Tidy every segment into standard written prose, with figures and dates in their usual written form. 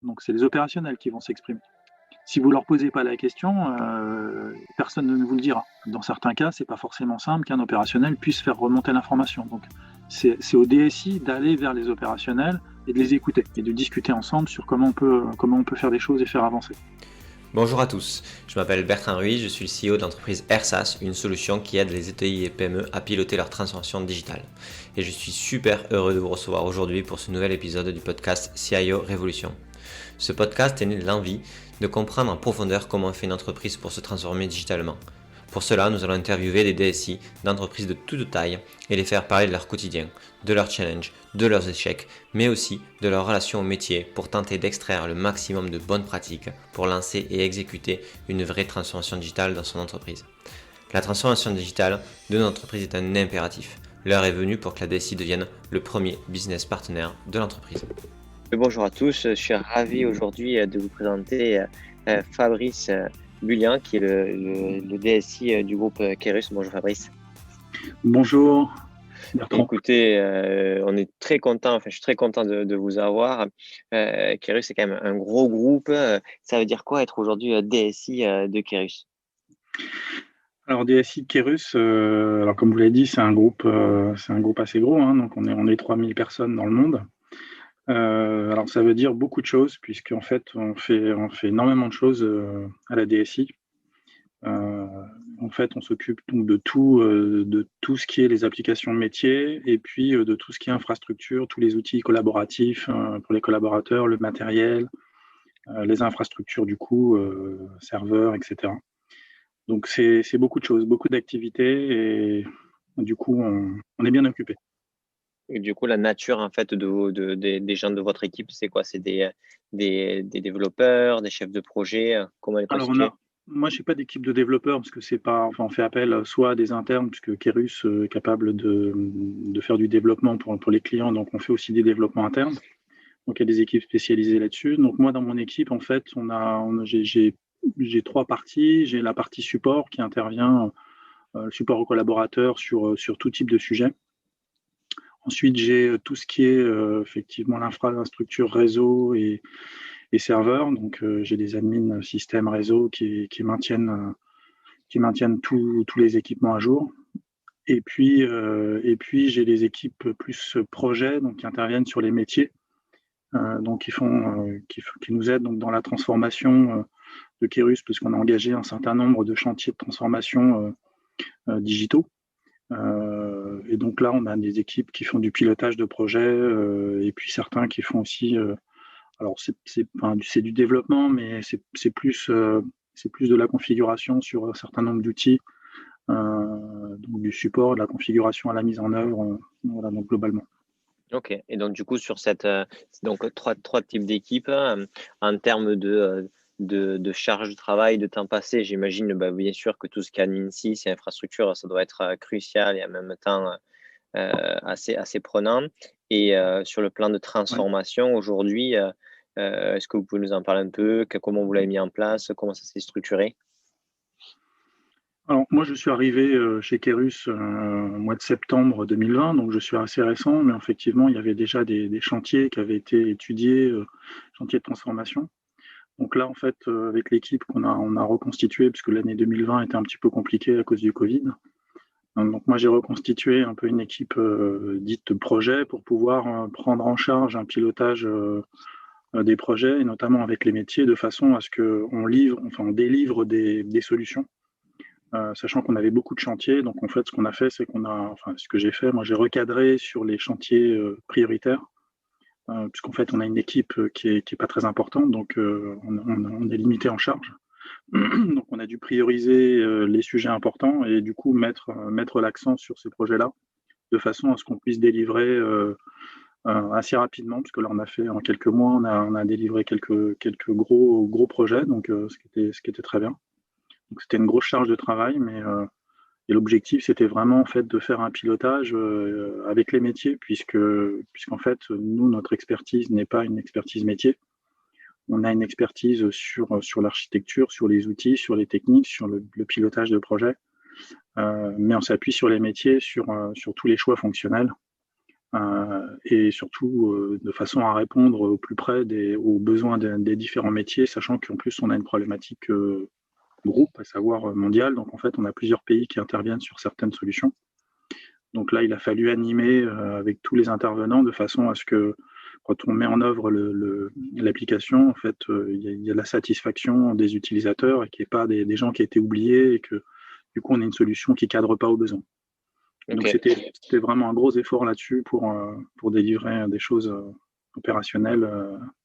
Donc c'est les opérationnels qui vont s'exprimer. Si vous leur posez pas la question, personne ne vous le dira. Dans certains cas, c'est pas forcément simple qu'un opérationnel puisse faire remonter l'information. Donc c'est au DSI d'aller vers les opérationnels et de les écouter et de discuter ensemble sur comment on peut faire des choses et faire avancer. Bonjour à tous, je m'appelle Bertrand Ruiz, je suis le CEO de l'entreprise AirSAS, une solution qui aide les ETI et PME à piloter leur transformation digitale. Et je suis super heureux de vous recevoir aujourd'hui pour ce nouvel épisode du podcast CIO Révolution. Ce podcast est né de l'envie de comprendre en profondeur comment on fait une entreprise pour se transformer digitalement. Pour cela, nous allons interviewer des DSI d'entreprises de toute taille et les faire parler de leur quotidien, de leurs challenges, de leurs échecs, mais aussi de leur relation au métier pour tenter d'extraire le maximum de bonnes pratiques pour lancer et exécuter une vraie transformation digitale dans son entreprise. La transformation digitale de notre entreprise est un impératif. L'heure est venue pour que la DSI devienne le premier business partenaire de l'entreprise. Bonjour à tous, je suis ravi aujourd'hui de vous présenter Fabrice Bullian, qui est le DSI du groupe Kerus. Bonjour Fabrice. Bonjour Bertrand. Écoutez, on est très content, je suis très content de vous avoir. Kerus, c'est quand même un gros groupe. Ça veut dire quoi être aujourd'hui DSI de Kerus? Alors DSI de Kerus, alors comme vous l'avez dit, c'est un groupe assez gros, hein, donc on est 3000 personnes dans le monde. Alors ça veut dire beaucoup de choses puisqu'en fait on fait énormément de choses à la DSI. En fait, on s'occupe donc de tout ce qui est les applications métiers et puis de tout ce qui est infrastructure, tous les outils collaboratifs pour les collaborateurs, le matériel, les infrastructures du coup, serveurs, etc. Donc c'est beaucoup de choses, beaucoup d'activités et du coup on est bien occupé. Et du coup, la nature en fait des gens de votre équipe, c'est quoi? C'est des développeurs, des chefs de projet? Comment elle est Alors constituée? moi, je suis pas d'équipe de développeurs parce que c'est pas, enfin, on fait appel soit à des internes puisque Kerus est capable de faire du développement pour les clients, donc on fait aussi des développements internes. Donc il y a des équipes spécialisées là-dessus. Donc moi, dans mon équipe, en fait, j'ai trois parties. J'ai la partie support qui intervient, le support aux collaborateurs sur tout type de sujet. Ensuite, j'ai tout ce qui est effectivement l'infrastructure réseau et serveurs. Donc j'ai des admins système réseau qui maintiennent tous les équipements à jour. Et puis j'ai les équipes plus projets, donc qui interviennent sur les métiers, donc qui nous aident donc dans la transformation de Kerus, parce qu'on a engagé un certain nombre de chantiers de transformation digitaux. Et donc là, on a des équipes qui font du pilotage de projet et puis certains qui font aussi, alors c'est du développement, mais c'est plus de la configuration sur un certain nombre d'outils, donc du support, de la configuration à la mise en œuvre, voilà, donc globalement. Ok. Et donc du coup sur cette donc trois types d'équipes en termes de charge de travail, de temps passé, j'imagine bien sûr que tout ce qui est admin 6 et infrastructure, ça doit être crucial et en même temps assez prenant. Et sur le plan de transformation aujourd'hui, est-ce que vous pouvez nous en parler un peu? Comment vous l'avez mis en place? Comment ça s'est structuré? Alors moi, je suis arrivé chez Kerus au mois de septembre 2020, donc je suis assez récent, mais effectivement, il y avait déjà des chantiers qui avaient été étudiés, chantiers de transformation. Donc là, en fait, avec l'équipe on a reconstitué, puisque l'année 2020 était un petit peu compliquée à cause du Covid. Donc moi, j'ai reconstitué un peu une équipe dite projet pour pouvoir prendre en charge un pilotage des projets, et notamment avec les métiers, de façon à ce on délivre des solutions. Sachant qu'on avait beaucoup de chantiers, donc en fait, ce qu'on a fait, c'est ce que j'ai fait, moi, j'ai recadré sur les chantiers prioritaires, puisqu'en fait, on a une équipe qui est pas très importante, donc on est limité en charge. Donc, on a dû prioriser les sujets importants et du coup mettre l'accent sur ces projets-là, de façon à ce qu'on puisse délivrer assez rapidement, parce que là, on a fait en quelques mois, on a délivré quelques gros projets, donc ce qui était très bien. Donc c'était une grosse charge de travail, mais et l'objectif c'était vraiment en fait de faire un pilotage avec les métiers, puisqu'en fait nous notre expertise n'est pas une expertise métier. On a une expertise sur l'architecture, sur les outils, sur les techniques, sur le pilotage de projet, mais on s'appuie sur les métiers, sur tous les choix fonctionnels. et surtout de façon à répondre au plus près aux besoins des différents métiers, sachant qu'en plus on a une problématique groupe, à savoir mondiale. Donc en fait, on a plusieurs pays qui interviennent sur certaines solutions. Donc là, il a fallu animer avec tous les intervenants de façon à ce que quand on met en œuvre l'application, en fait, il y a la satisfaction des utilisateurs et qu'il n'y ait pas des gens qui aient été oubliés et que du coup, on ait une solution qui ne cadre pas aux besoins. Donc c'était vraiment un gros effort là-dessus pour délivrer des choses opérationnelles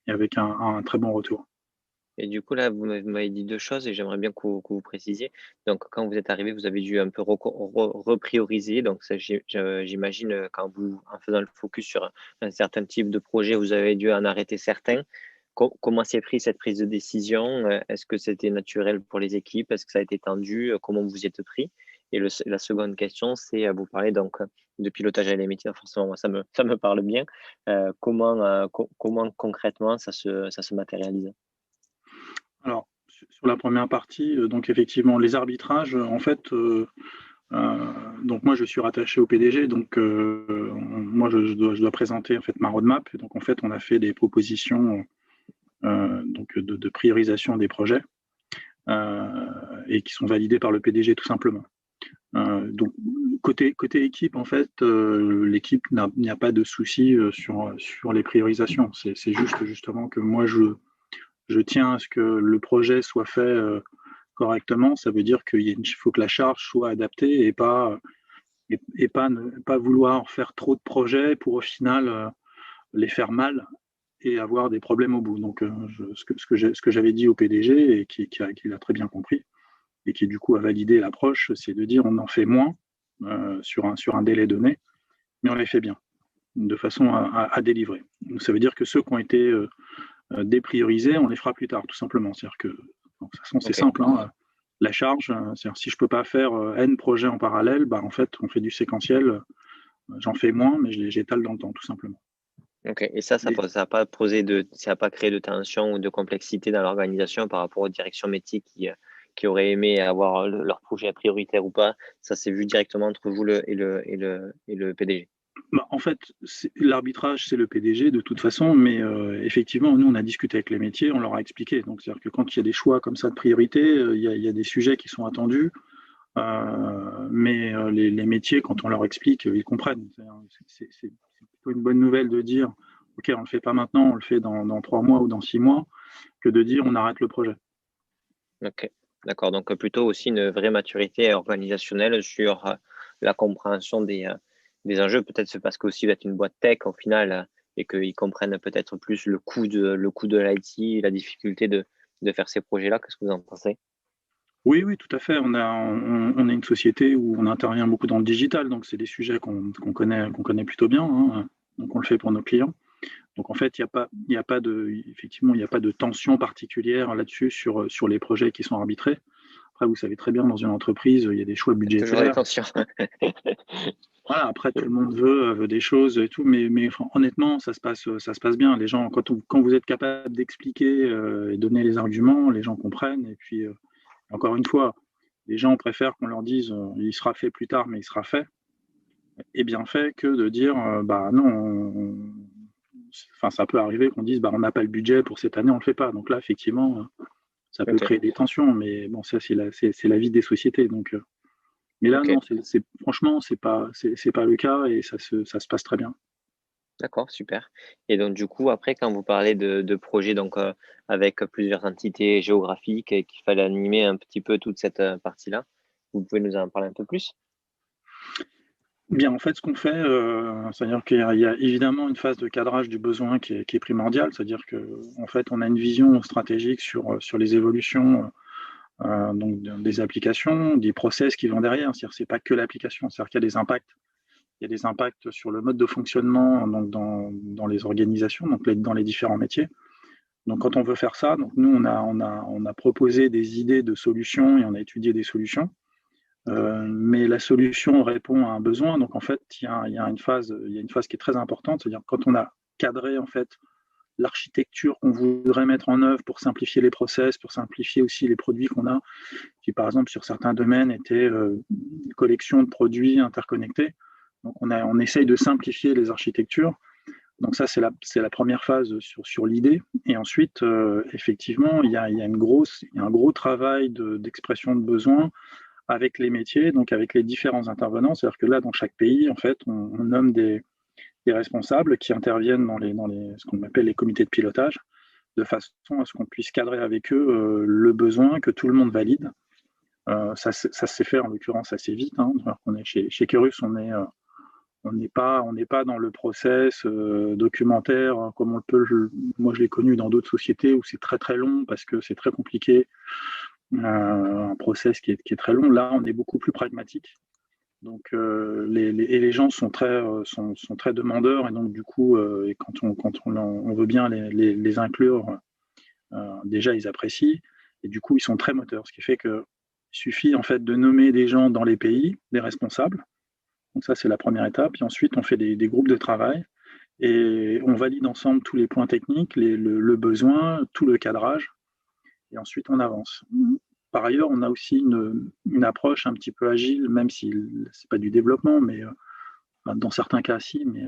et avec un très bon retour. Et du coup, là, vous m'avez dit 2 choses et j'aimerais bien que vous précisiez. Donc, quand vous êtes arrivé, vous avez dû un peu reprioriser. Donc, ça, j'imagine, quand en faisant le focus sur un certain type de projet, vous avez dû en arrêter certains. Comment s'est pris cette prise de décision? Est-ce que c'était naturel pour les équipes? Est-ce que ça a été tendu? Comment vous y êtes pris? Et la seconde question, c'est vous parler donc de pilotage à les métiers. Forcément, moi, ça me parle bien. Comment concrètement ça se matérialise? Alors, sur la première partie, donc effectivement, les arbitrages, en fait, donc moi je suis rattaché au PDG, donc moi je dois présenter en fait ma roadmap. Et donc en fait, on a fait des propositions donc de priorisation des projets et qui sont validées par le PDG tout simplement. Donc côté équipe, en fait, l'équipe n'y a pas de souci sur les priorisations. C'est juste justement que moi je tiens à ce que le projet soit fait correctement. Ça veut dire qu'il faut que la charge soit adaptée et pas ne pas vouloir faire trop de projets pour au final les faire mal et avoir des problèmes au bout. Donc ce que j'avais dit au PDG et qui l'a très bien compris et qui du coup a validé l'approche, c'est de dire on en fait moins sur un délai donné, mais on les fait bien, de façon à délivrer. Donc, ça veut dire que ceux qui ont été dépriorisés, on les fera plus tard, tout simplement. C'est-à-dire que, de toute façon, c'est simple. Hein, la charge, c'est-à-dire si je ne peux pas faire N projets en parallèle, bah, en fait, on fait du séquentiel. J'en fais moins, mais j'étale dans le temps, tout simplement. Ok. Et ça n'a pas créé de tension ou de complexité dans l'organisation par rapport aux directions métiers qui auraient aimé avoir leur projet prioritaire ou pas. Ça s'est vu directement entre vous et le PDG. Bah, en fait, l'arbitrage, c'est le PDG de toute façon, mais effectivement, nous, on a discuté avec les métiers, on leur a expliqué. Donc, c'est-à-dire que quand il y a des choix comme ça de priorité, il y a des sujets qui sont attendus, mais les métiers, quand on leur explique, ils comprennent. C'est plutôt une bonne nouvelle de dire, OK, on ne le fait pas maintenant, on le fait dans 3 mois ou dans 6 mois, que de dire on arrête le projet. Ok, d'accord. Donc, plutôt aussi une vraie maturité organisationnelle sur la compréhension des enjeux. Peut-être c'est parce que aussi vous êtes une boîte tech au final et qu'ils comprennent peut-être plus le coût de l'IT, la difficulté de faire ces projets-là. Qu'est-ce que vous en pensez? Oui, oui, tout à fait. On est une société où on intervient beaucoup dans le digital, donc c'est des sujets qu'on connaît plutôt bien. Hein. Donc on le fait pour nos clients. Donc en fait, il n'y a pas de tension particulière là-dessus sur les projets qui sont arbitrés. Après, vous savez très bien, dans une entreprise, il y a des choix Il y a toujours des budgétaires. tensions. Voilà, après, tout le monde veut des choses et tout, mais honnêtement, ça se passe bien. Les gens, quand vous êtes capable d'expliquer et donner les arguments, les gens comprennent. Et puis, encore une fois, les gens préfèrent qu'on leur dise il sera fait plus tard, mais il sera fait, et bien fait, que de dire bah non, enfin, ça peut arriver qu'on dise bah, on n'a pas le budget pour cette année, on ne le fait pas. Donc là, effectivement, ça peut créer des tensions, mais bon, ça, c'est la vie des sociétés. Donc, mais là, non, franchement, c'est pas le cas et ça se passe très bien. D'accord, super. Et donc, du coup, après, quand vous parlez de projets donc, avec plusieurs entités géographiques et qu'il fallait animer un petit peu toute cette partie-là, vous pouvez nous en parler un peu plus? Bien, en fait, ce qu'on fait, c'est-à-dire qu'il y a évidemment une phase de cadrage du besoin qui est primordiale. C'est-à-dire qu'en fait, on a une vision stratégique sur les évolutions donc des applications, des process qui vont derrière. C'est-à-dire que ce n'est pas que l'application, c'est-à-dire qu'il y a des impacts. Il y a des impacts sur le mode de fonctionnement donc dans les organisations, donc dans les différents métiers. Donc, quand on veut faire ça, donc nous, on a proposé des idées de solutions et on a étudié des solutions. Mais la solution répond à un besoin. Donc en fait, il y a une phase qui est très importante, c'est-à-dire quand on a cadré en fait l'architecture qu'on voudrait mettre en œuvre pour simplifier les process, pour simplifier aussi les produits qu'on a, qui par exemple sur certains domaines étaient une collection de produits interconnectés. Donc on essaye de simplifier les architectures. Donc ça, c'est la première phase sur l'idée. Et ensuite, effectivement, il y a un gros travail d'expression de besoin avec les métiers, donc avec les différents intervenants. C'est-à-dire que là, dans chaque pays, en fait, on nomme des responsables qui interviennent dans ce qu'on appelle les comités de pilotage, de façon à ce qu'on puisse cadrer avec eux le besoin, que tout le monde valide. Ça s'est fait en l'occurrence assez vite. On est chez Kerus, on n'est pas dans le process documentaire comme moi je l'ai connu dans d'autres sociétés où c'est très très long parce que c'est très compliqué, un process qui est très long. Là, on est beaucoup plus pragmatique. Donc, les gens sont très demandeurs, et donc du coup, et quand on veut bien les inclure, déjà ils apprécient, et du coup ils sont très moteurs, ce qui fait qu'il suffit en fait de nommer des gens dans les pays, des responsables. Donc ça, c'est la première étape. Et ensuite, on fait des groupes de travail et on valide ensemble tous les points techniques, le besoin, tout le cadrage, et ensuite on avance. Par ailleurs, on a aussi une approche un petit peu agile, même si ce n'est pas du développement, mais dans certains cas, si, mais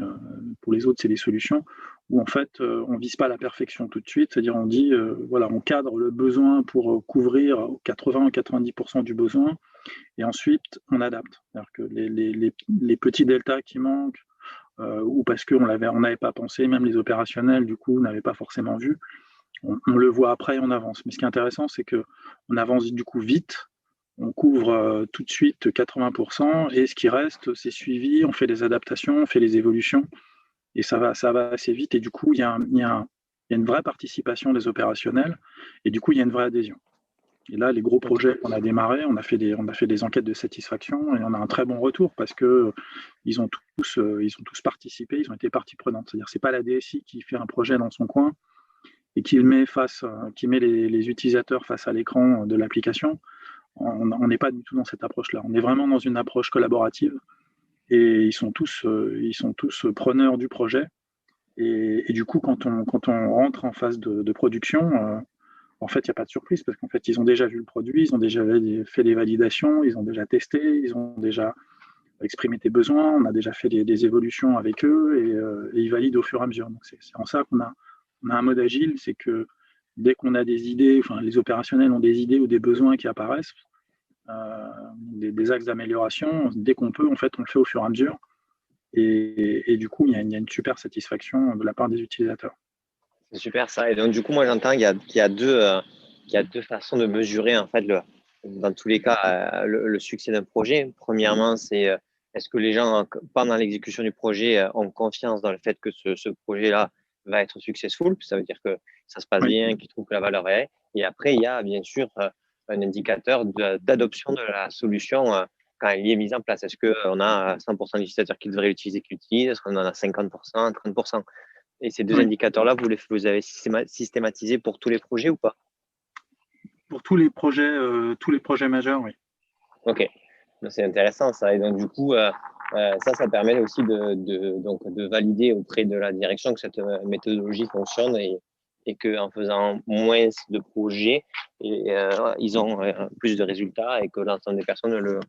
pour les autres, c'est des solutions où en fait, on ne vise pas la perfection tout de suite, c'est-à-dire on dit, voilà, on cadre le besoin pour couvrir 80 ou 90% du besoin, et ensuite, on adapte. C'est-à-dire que les petits deltas qui manquent, ou parce qu'on n'avait pas pensé, même les opérationnels, du coup, n'avaient pas forcément vu, on le voit après et on avance. Mais ce qui est intéressant, c'est qu'on avance du coup vite, on couvre tout de suite 80%, et ce qui reste, c'est suivi, on fait des adaptations, on fait les évolutions, et ça va assez vite, et du coup, il y a une vraie participation des opérationnels, et du coup, il y a une vraie adhésion. Et là, les gros projets qu'on a démarrés, on a fait des enquêtes de satisfaction, et on a un très bon retour parce qu'ils ont tous participé, ils ont été partie prenante. C'est-à-dire que ce n'est pas la DSI qui fait un projet dans son coin et qui met les utilisateurs face à l'écran de l'application. On n'est pas du tout dans cette approche-là. On est vraiment dans une approche collaborative, et ils sont tous preneurs du projet. Et du coup, quand on rentre en phase de production, en fait, il n'y a pas de surprise parce qu'en fait, ils ont déjà vu le produit, ils ont déjà fait des validations, ils ont déjà testé, ils ont déjà exprimé des besoins, on a déjà fait des évolutions avec eux, et ils valident au fur et à mesure. Donc, c'est en ça qu'on a un mode agile, c'est que dès qu'on a des idées, enfin, les opérationnels ont des idées ou des besoins qui apparaissent, des axes d'amélioration, dès qu'on peut, en fait, on le fait au fur et à mesure. Et du coup, il y a une super satisfaction de la part des utilisateurs. C'est super ça. Et donc, du coup, moi, j'entends qu'il y a deux façons de mesurer, en fait, dans tous les cas, le succès d'un projet. Premièrement, c'est est-ce que les gens, pendant l'exécution du projet, ont confiance dans le fait que ce projet-là va être successful. Ça veut dire que ça se passe bien, qu'ils trouvent que la valeur est. Et après, il y a bien sûr un indicateur d'adoption de la solution quand elle est mise en place. Est-ce qu'on a 100% d'utilisateurs qui devraient l'utiliser qui l'utilisent? Est-ce qu'on en a 50%, 30%? Et ces deux indicateurs-là, vous avez systématisé pour tous les projets ou pas? Pour tous les projets majeurs, oui. Ok, c'est intéressant ça. Et donc du coup, ça permet aussi de valider auprès de la direction que cette méthodologie fonctionne, et qu'en faisant moins de projets, ils ont plus de résultats et que l'ensemble des personnes le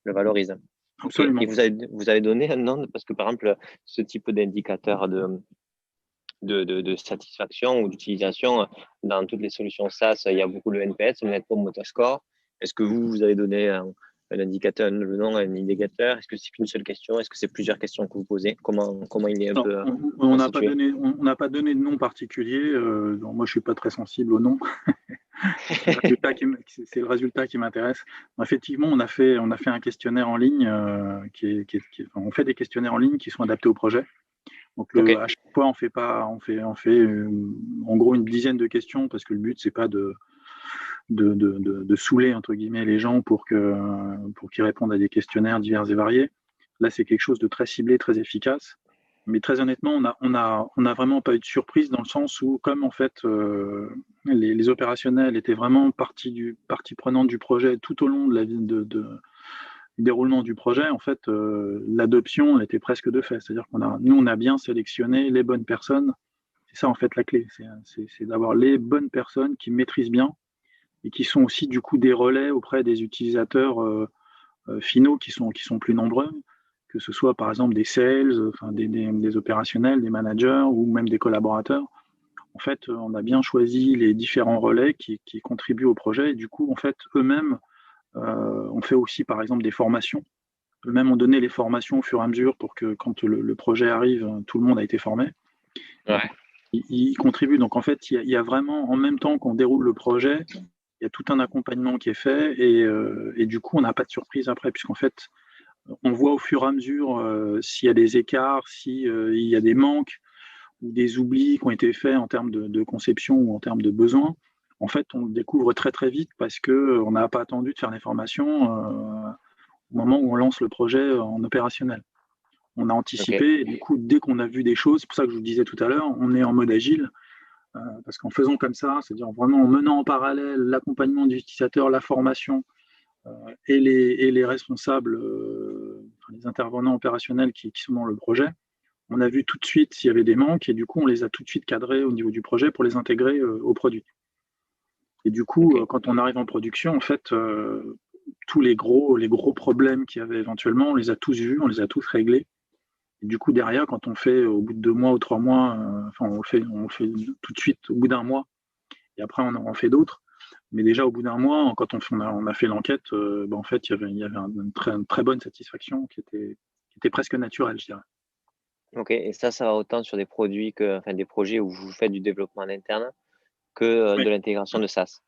valorisent. Absolument. Et vous avez donné un nom, parce que par exemple, ce type d'indicateur de satisfaction ou d'utilisation, dans toutes les solutions SaaS, il y a beaucoup le NPS, le Net Promoter Score. Est-ce que vous avez donné un indicateur, le nom, un indicateur? Est-ce que c'est qu'une seule question? Est-ce que c'est plusieurs questions que vous posez? Comment il est un peu on n'a pas donné de nom particulier. Donc moi, je suis pas très sensible au nom. C'est le résultat qui m'intéresse. Effectivement, on a fait un questionnaire en ligne on fait des questionnaires en ligne qui sont adaptés au projet. Donc à chaque fois, on fait en gros une dizaine de questions parce que le but c'est pas de saouler entre guillemets les gens pour qu'ils répondent à des questionnaires divers et variés. Là, c'est quelque chose de très ciblé, très efficace. Mais très honnêtement, on a vraiment pas eu de surprise dans le sens où, comme en fait les opérationnels étaient vraiment partie prenante du projet tout au long du déroulement du projet, en fait, l'adoption était presque de fait. C'est-à-dire nous, on a bien sélectionné les bonnes personnes. C'est ça en fait la clé, c'est d'avoir les bonnes personnes qui maîtrisent bien et qui sont aussi du coup des relais auprès des utilisateurs finaux qui sont plus nombreux, que ce soit par exemple des sales, enfin, des opérationnels, des managers ou même des collaborateurs. En fait, on a bien choisi les différents relais qui contribuent au projet et du coup, en fait, eux-mêmes, on fait aussi par exemple des formations. Eux-mêmes ont donné les formations au fur et à mesure pour que quand le projet arrive, tout le monde a été formé. Ouais. Ils contribuent. Donc en fait, il y a vraiment, en même temps qu'on déroule le projet, il y a tout un accompagnement qui est fait et du coup, on n'a pas de surprise après, puisqu'en fait, on voit au fur et à mesure s'il y a des écarts, s'il y a des manques ou des oublis qui ont été faits en termes de conception ou en termes de besoins. En fait, on le découvre très très vite parce qu'on n'a pas attendu de faire les formations au moment où on lance le projet en opérationnel. On a Ok. anticipé et du coup, dès qu'on a vu des choses, c'est pour ça que je vous disais tout à l'heure, on est en mode agile parce qu'en faisant comme ça, c'est-à-dire vraiment en menant en parallèle l'accompagnement du utilisateur, la formation et les responsables, enfin, les intervenants opérationnels qui sont dans le projet, on a vu tout de suite s'il y avait des manques et du coup, on les a tout de suite cadrés au niveau du projet pour les intégrer au produit. Et du coup, Ok. quand on arrive en production, en fait, tous les gros problèmes qu'il y avait éventuellement, on les a tous vus, on les a tous réglés. Et du coup, derrière, quand on fait au bout de 2 mois ou 3 mois, enfin, on le fait tout de suite au bout d'un mois, et après, on en fait d'autres. Mais déjà, au bout d'un mois, quand on a fait l'enquête, ben, en fait, il y avait une très bonne satisfaction qui était presque naturelle, je dirais. Ok. Et ça va autant sur des produits que, enfin, des projets où vous faites du développement en interne que Oui, de l'intégration de SaaS.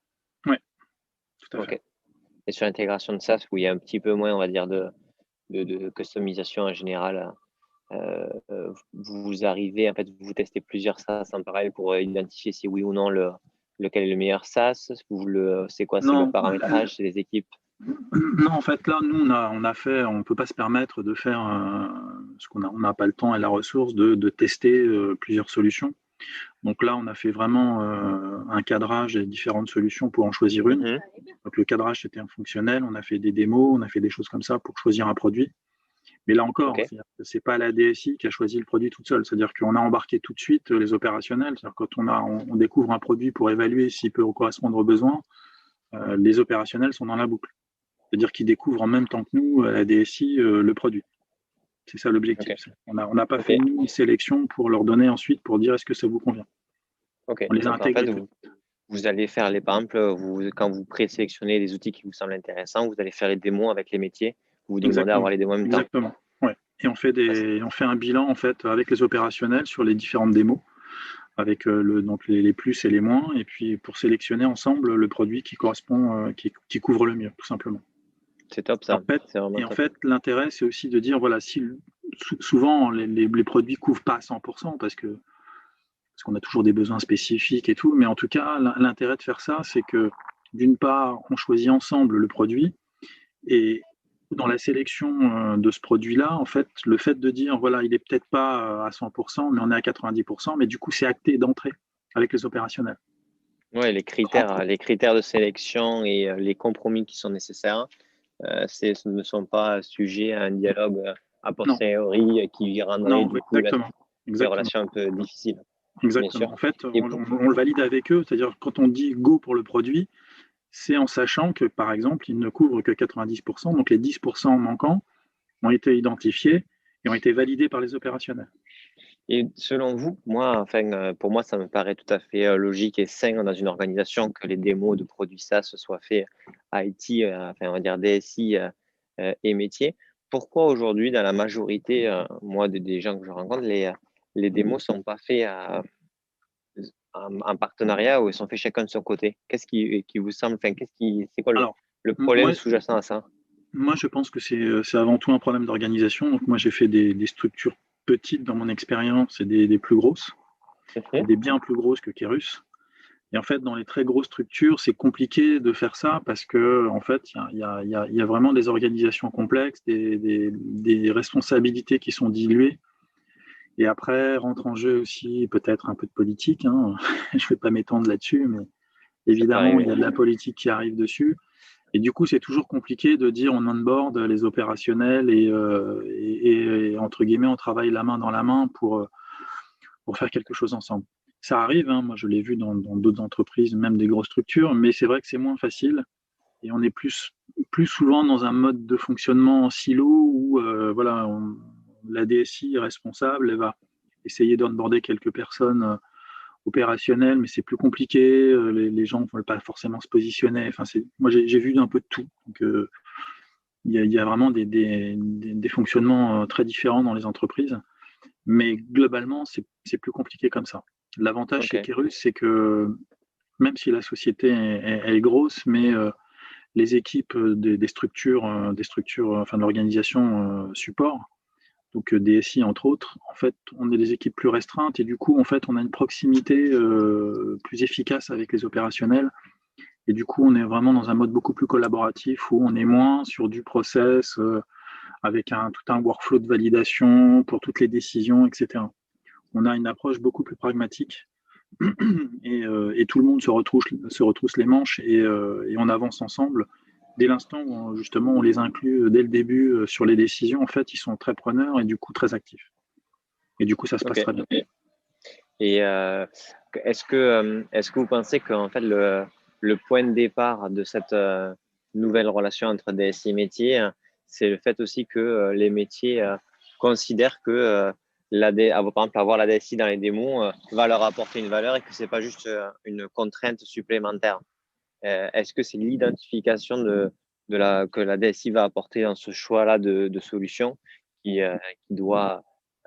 oui, tout à fait. Ok. Et sur l'intégration de SaaS, où il y a un petit peu moins, on va dire, de customisation en général, vous arrivez, en fait, vous testez plusieurs SaaS en parallèle pour identifier si oui ou non lequel est le meilleur SaaS. C'est quoi? C'est le Non, paramétrage, c'est les équipes. non, en fait, là, nous, on a fait, on ne peut pas se permettre de faire, parce qu'on on n'a pas le temps et la ressource de tester plusieurs solutions. Donc là, on a fait vraiment un cadrage des différentes solutions pour en choisir une. Mhm. Donc le cadrage, c'était un fonctionnel, on a fait des démos, on a fait des choses comme ça pour choisir un produit. Mais là encore, Ok. c'est pas la DSI qui a choisi le produit toute seule. C'est-à-dire qu'on a embarqué tout de suite les opérationnels. C'est-à-dire quand on découvre un produit pour évaluer s'il peut correspondre aux besoins, les opérationnels sont dans la boucle. C'est-à-dire qu'ils découvrent en même temps que nous, la DSI, le produit. C'est ça Ok. l'objectif. On n'a pas Ok. fait nous une sélection pour leur donner ensuite pour dire est-ce que ça vous convient. Ok. On les a Donc en fait, intégrés tout de suite. vous allez faire les, par exemple, quand vous présélectionnez les outils qui vous semblent intéressants, vous allez faire les démos avec les métiers. Vous demandez à Exactement. avoir les démos en même temps. Exactement. Ouais. Et on fait un bilan en fait avec les opérationnels sur les différentes démos, avec donc les plus et les moins, et puis pour sélectionner ensemble le produit qui correspond, qui couvre le mieux, tout simplement. C'est top En ça. fait, C'est vraiment et en top. fait, l'intérêt, c'est aussi de dire voilà, si souvent les produits couvrent pas à 100% parce qu'on a toujours des besoins spécifiques et tout, mais en tout cas, l'intérêt de faire ça, c'est que d'une part, on choisit ensemble le produit et dans la sélection de ce produit-là, en fait, le fait de dire, voilà, il n'est peut-être pas à 100%, mais on est à 90%, mais du coup, c'est acté d'entrée avec les opérationnels. Ouais, les critères de sélection et les compromis qui sont nécessaires, ce ne sont pas sujets à un dialogue a Non, posteriori qui rendrait non, du coup exactement. les Exactement. relations un peu difficiles, bien Exactement. sûr. En fait, Et on le valide avec eux, c'est-à-dire quand on dit go pour le produit, c'est en sachant que, par exemple, il ne couvre que 90%, donc les 10% manquants ont été identifiés et ont été validés par les opérationnels. Et selon vous, moi, enfin, pour moi, ça me paraît tout à fait logique et sain dans une organisation que les démos de produits SaaS soient faits IT, enfin, on va dire DSI et métier. Pourquoi aujourd'hui, dans la majorité, moi, des gens que je rencontre, les démos sont pas faits en partenariat ou ils sont faits chacun de son côté? Qu'est-ce qui vous semble, enfin, c'est quoi Alors, le problème moi, sous-jacent à ça? moi, je pense que c'est avant tout un problème d'organisation. Donc, moi, j'ai fait des structures petites dans mon expérience et des plus grosses, et Mhm. des bien plus grosses que Kerus. Et en fait, dans les très grosses structures, c'est compliqué de faire ça parce que, en fait, il y a vraiment des organisations complexes, des responsabilités qui sont diluées. Et après, rentre en jeu aussi peut-être un peu de politique, hein. Je ne vais pas m'étendre là-dessus, mais Ça peut évidemment, il arriver. y a de la politique qui arrive dessus. Et du coup, c'est toujours compliqué de dire on onboard les opérationnels et, entre guillemets, on travaille la main dans la main pour faire quelque chose ensemble. Ça arrive, hein, moi je l'ai vu dans d'autres entreprises, même des grosses structures, mais c'est vrai que c'est moins facile et on est plus plus souvent dans un mode de fonctionnement en silo où voilà, la DSI est responsable, elle va essayer d'onboarder quelques personnes opérationnelles, mais c'est plus compliqué, les gens ne veulent pas forcément se positionner. Enfin, moi, j'ai vu un peu de tout. Donc, il y a vraiment des fonctionnements très différents dans les entreprises, mais globalement, c'est plus compliqué comme ça. L'avantage chez Kerus, c'est que même si la société est grosse, mais les équipes des structures, enfin de l'organisation support, donc DSI entre autres, en fait, on est des équipes plus restreintes et du coup, en fait, on a une proximité plus efficace avec les opérationnels. Et du coup, on est vraiment dans un mode beaucoup plus collaboratif où on est moins sur du process avec tout un workflow de validation pour toutes les décisions, etc. On a une approche beaucoup plus pragmatique et tout le monde se retrousse les manches et on avance ensemble. Dès l'instant où justement on les inclut dès le début sur les décisions, en fait, ils sont très preneurs et du coup très actifs. Et du coup, ça se passe très bien. Et est-ce que vous pensez qu'en fait le point de départ de cette nouvelle relation entre DSI et métier, c'est le fait aussi que les métiers considèrent que par exemple, avoir la DSI dans les démos va leur apporter une valeur et que c'est pas juste une contrainte supplémentaire. Est-ce que c'est l'identification que la DSI va apporter dans ce choix-là de solutions qui doit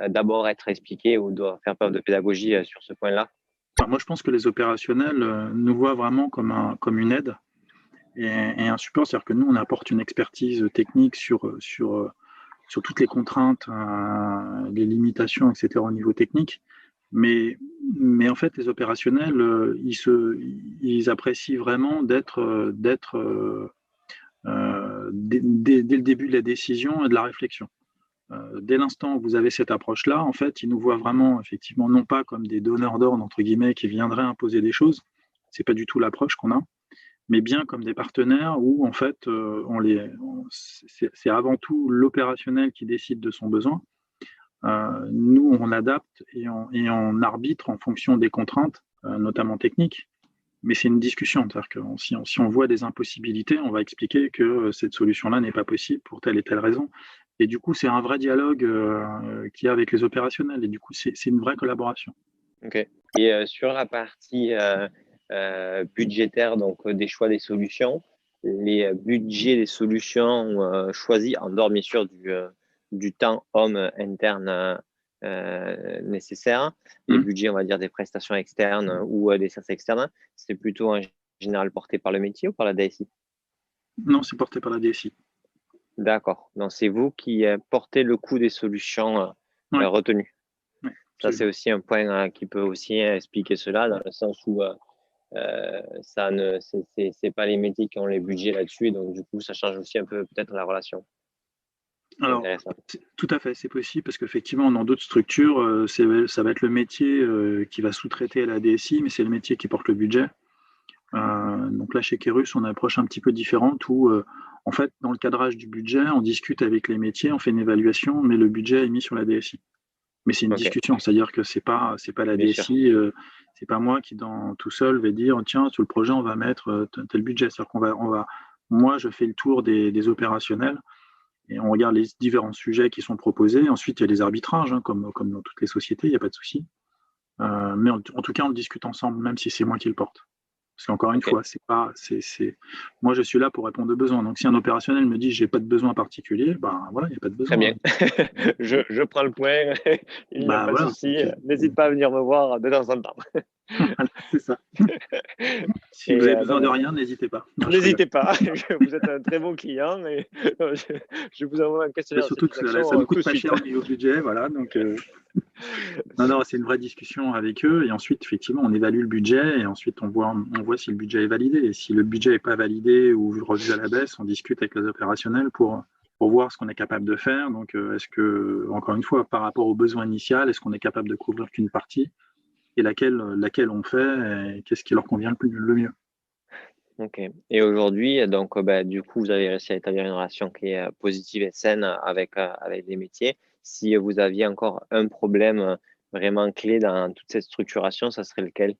d'abord être expliqué ou doit faire preuve de pédagogie sur ce point-là? Enfin, moi, je pense que les opérationnels nous voient vraiment comme une aide et un support. C'est-à-dire que nous, on apporte une expertise technique sur toutes les contraintes, les limitations, etc. au niveau technique. Mais en fait, les opérationnels, ils apprécient vraiment d'être dès le début de la décision et de la réflexion. Dès l'instant où vous avez cette approche-là, en fait, ils nous voient vraiment, effectivement, non pas comme des donneurs d'ordre, entre guillemets, qui viendraient imposer des choses. C'est pas du tout l'approche qu'on a, mais bien comme des partenaires où, en fait, c'est avant tout l'opérationnel qui décide de son besoin. Nous, on adapte et on arbitre en fonction des contraintes, notamment techniques. Mais c'est une discussion. C'est-à-dire que si on voit des impossibilités, on va expliquer que cette solution-là n'est pas possible pour telle et telle raison. Et du coup, c'est un vrai dialogue qu'il y a avec les opérationnels. Et du coup, c'est une vraie collaboration. Ok. Et sur la partie budgétaire, donc des choix des solutions, les budgets des solutions choisis, en dehors bien sûr du temps homme interne nécessaire, les budgets, on va dire, des prestations externes ou des services externes, c'est plutôt en général porté par le métier ou par la DSI? Non, c'est porté par la DSI. D'accord. Donc, c'est vous qui portez le coût des solutions Ouais. retenues. Ouais, ça, c'est aussi un point qui peut aussi expliquer cela, dans le sens où c'est pas les métiers qui ont les budgets là-dessus, et donc du coup, ça change aussi un peu peut-être la relation. Alors, tout à fait, c'est possible parce qu'effectivement, dans d'autres structures, ça va être le métier qui va sous-traiter à la DSI, mais c'est le métier qui porte le budget. Donc là, chez Kerus, on a une approche un petit peu différente où, en fait, dans le cadrage du budget, on discute avec les métiers, on fait une évaluation, mais le budget est mis sur la DSI. Mais c'est une discussion, c'est-à-dire que c'est pas la DSI, c'est pas moi qui, tout seul, vais dire tiens, sur le projet, on va mettre tel budget. C'est-à-dire moi, je fais le tour des opérationnels et on regarde les différents sujets qui sont proposés. Ensuite, il y a les arbitrages, comme dans toutes les sociétés, il n'y a pas de souci. Mais en tout cas, on le discute ensemble, même si c'est moi qui le porte. Parce qu'encore une fois, moi je suis là pour répondre aux besoins. Donc si un opérationnel me dit j'ai pas de besoin particulier, ben voilà, il n'y a pas de besoin. Très bien. je prends le point, il n'y a pas de souci. N'hésite pas à venir me voir de temps en temps. C'est ça. Si vous avez besoin de rien, n'hésitez pas. N'hésitez pas, vous êtes un très bon client et je vous envoie un questionnaire. Mais surtout que ça ne coûte pas cher au niveau budget, voilà. Donc non, c'est une vraie discussion avec eux et ensuite effectivement on évalue le budget et ensuite on voit si le budget est validé. Et si le budget n'est pas validé ou revu à la baisse, on discute avec les opérationnels pour voir ce qu'on est capable de faire. Donc est-ce que, encore une fois, par rapport aux besoins initial, est-ce qu'on est capable de couvrir qu'une partie et laquelle on fait et qu'est-ce qui leur convient le mieux. Ok. Et aujourd'hui, donc, du coup, vous avez réussi à établir une relation qui est positive et saine avec les métiers. Si vous aviez encore un problème vraiment clé dans toute cette structuration, ça serait lequel?